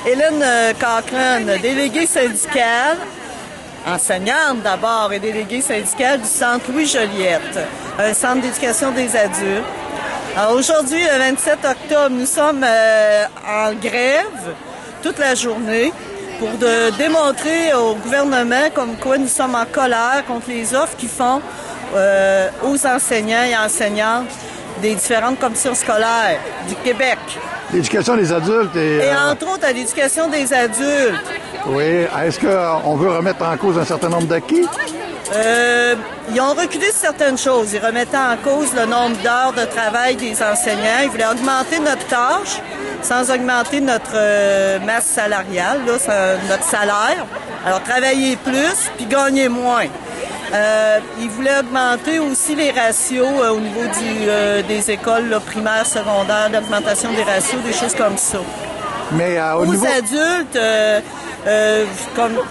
Hélène Cochrane, déléguée syndicale, enseignante d'abord et déléguée syndicale du Centre Louis-Joliette, un centre d'éducation des adultes. Alors aujourd'hui, le 27 octobre, nous sommes en grève toute la journée pour démontrer au gouvernement comme quoi nous sommes en colère contre les offres qu'ils font aux enseignants et enseignantes des différentes commissions scolaires du Québec. L'éducation des adultes et entre autres à l'éducation des adultes. Oui. Est-ce qu'on veut remettre en cause un certain nombre d'acquis? Ils ont reculé certaines choses. Ils remettaient en cause le nombre d'heures de travail des enseignants. Ils voulaient augmenter notre tâche sans augmenter notre masse salariale, là, notre salaire. Alors, travailler plus puis gagner moins. Ils voulaient augmenter aussi les ratios au niveau des écoles là, primaires, secondaires, l'augmentation des ratios, des choses comme ça. Mais aux adultes,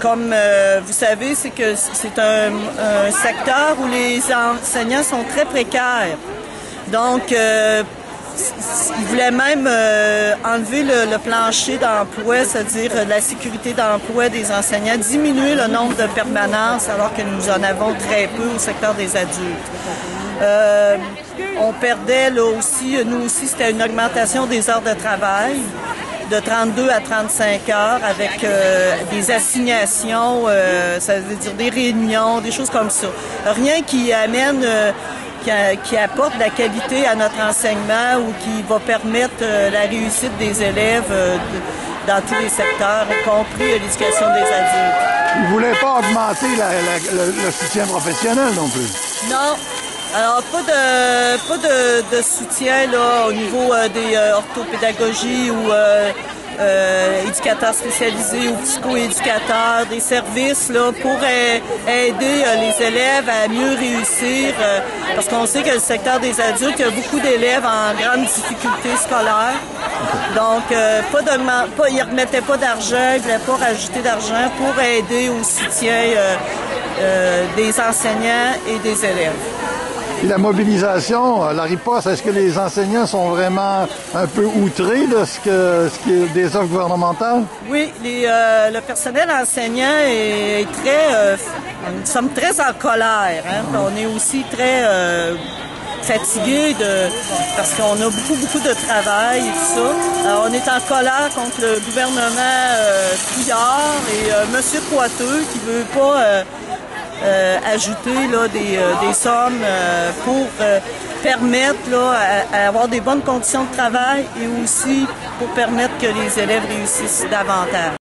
comme vous savez, c'est que c'est un secteur où les enseignants sont très précaires. Donc, ils voulaient même enlever le plancher d'emploi, c'est-à-dire la sécurité d'emploi des enseignants, diminuer le nombre de permanences alors que nous en avons très peu au secteur des adultes. On perdait là aussi, nous aussi, c'était une augmentation des heures de travail de 32 à 35 heures avec des assignations, ça veut dire des réunions, des choses comme ça. Rien qui amène, qui apporte de la qualité à notre enseignement ou qui va permettre la réussite des élèves dans tous les secteurs, y compris l'éducation des adultes. Ils ne voulaient pas augmenter le soutien professionnel non plus? Non. Alors, pas de soutien là, au niveau des orthopédagogies ou éducateurs spécialisés ou psycho-éducateurs, des services là, pour aider les élèves à mieux réussir, parce qu'on sait que le secteur des adultes, il y a beaucoup d'élèves en grande difficulté scolaire. Donc, ils ne remettaient pas d'argent, ils ne voulaient pas rajouter d'argent pour aider au soutien des enseignants et des élèves. Et la mobilisation, la riposte, est-ce que les enseignants sont vraiment un peu outrés de ce qui est des offres gouvernementales? Oui, le personnel enseignant est très... nous sommes très en colère. Hein? On est aussi très fatigués parce qu'on a beaucoup de travail et tout ça. Alors, on est en colère contre le gouvernement Couillard et M. Coiteux qui veut pas... ajouter là, des sommes pour permettre là, à avoir des bonnes conditions de travail et aussi pour permettre que les élèves réussissent davantage.